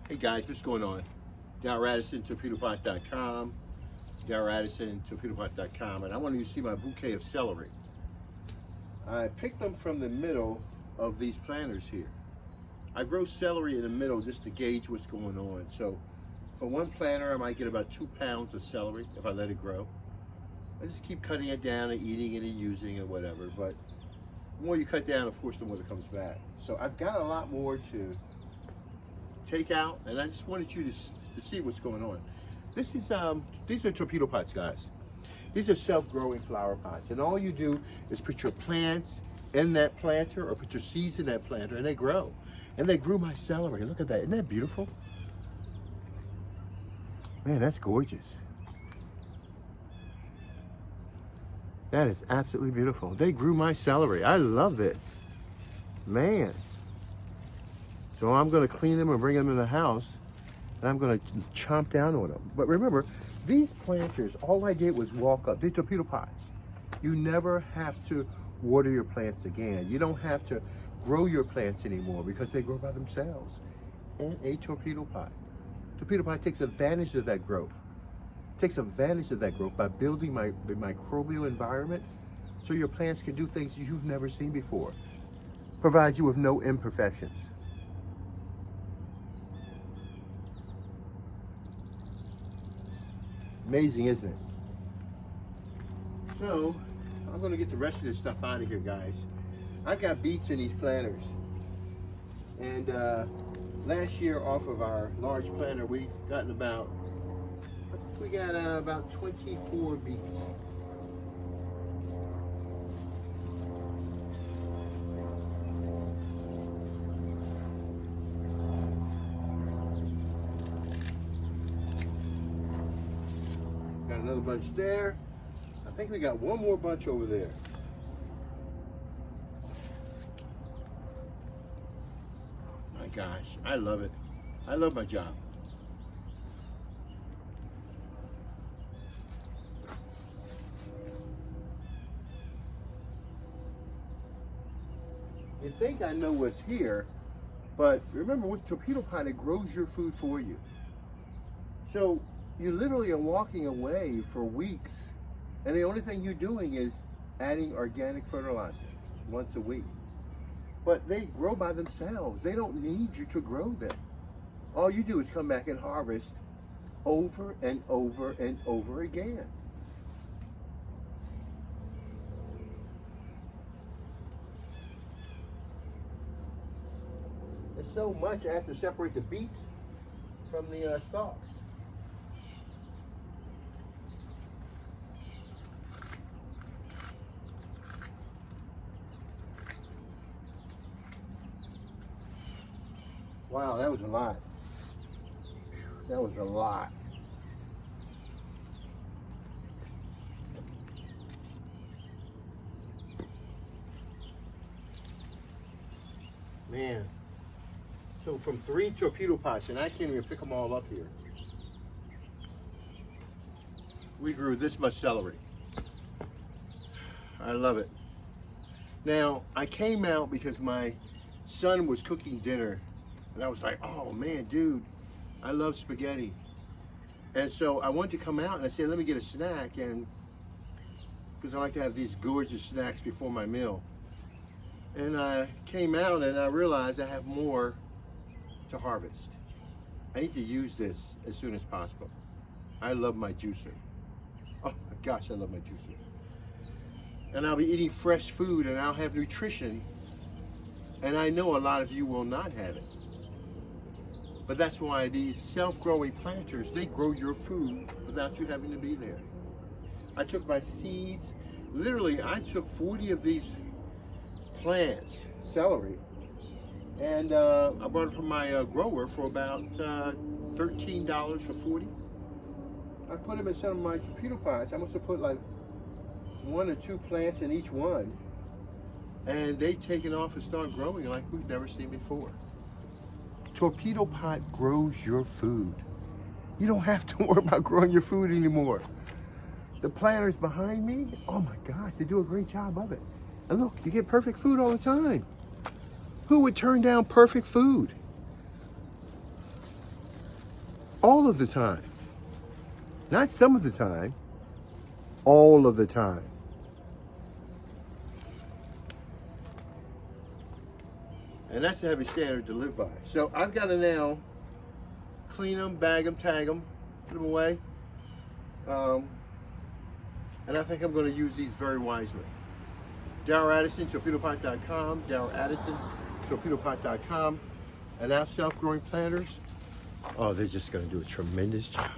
Hey guys, what's going on? Down Radisson, Torpedopot.com. Down Radisson, Torpedopot.com. And I want you to see my bouquet of celery. I picked them from the middle of these planters here. I grow celery in the middle just to gauge what's going on. So for one planter, I might get about 2 pounds of celery if I let it grow. I just keep cutting it down and eating it and using it, whatever. But the more you cut down, of course, the more it comes back. So I've got a lot more to take out, and I just wanted you to see what's going on. This is these are torpedo pots, guys. These are self-growing flower pots, and all you do is put your plants in that planter or put your seeds in that planter, and they grow. And they grew my celery. Look at that. Isn't that beautiful? Man, that's gorgeous. That is absolutely beautiful. They grew my celery. I love this. Man. So I'm going to clean them and bring them in the house, and I'm going to chomp down on them. But remember, these planters, all I did was walk up. These torpedo pots. You never have to water your plants again. You don't have to grow your plants anymore because they grow by themselves in a torpedo pot. Torpedo pot takes advantage of that growth. Takes advantage of that growth by building the microbial environment so your plants can do things you've never seen before. Provides you with no imperfections. Amazing, isn't it? So, I'm going to get the rest of this stuff out of here, guys. I got beets in these planters. And last year, off of our large planter, we got about 24 beets. Got another bunch there. I think we got one more bunch over there. My gosh, I love it. I love my job. You think I know what's here, but remember with torpedo pot, it grows your food for you. So you literally are walking away for weeks, and the only thing you're doing is adding organic fertilizer once a week. But they grow by themselves. They don't need you to grow them. All you do is come back and harvest over and over and over again. There's so much I have to separate the beets from the stalks. Wow, that was a lot. That was a lot. Man. So from 3 torpedo pots, and I can't even pick them all up here, we grew this much celery. I love it. Now, I came out because my son was cooking dinner, and I was like, oh man, dude, I love spaghetti. And so I wanted to come out, and I said, let me get a snack, and because I like to have these gorgeous snacks before my meal. And I came out, and I realized I have more to harvest. I need to use this as soon as possible. I love my juicer. Oh my gosh, I love my juicer. And I'll be eating fresh food, and I'll have nutrition, and I know a lot of you will not have it. But that's why these self-growing planters, they grow your food without you having to be there. I took my seeds, literally I took 40 of these plants, celery, and I bought it from my grower for about $13 for 40. I put them in some of my torpedo pots. I must have put like 1 or 2 plants in each one, and they've taken off and started growing like we've never seen before. Torpedo pot grows your food. You don't have to worry about growing your food anymore. The planters behind me, oh my gosh, they do a great job of it. And look, you get perfect food all the time. Who would turn down perfect food? all of the time. Not some of the time, all of the time. And that's a heavy standard to live by. So I've got to now clean them, bag them, tag them, put them away. And I think I'm going to use these very wisely. Darryl Addison, Torpedopot.com. Darryl Addison, Torpedopot.com. And our self-growing planters, oh, they're just going to do a tremendous job.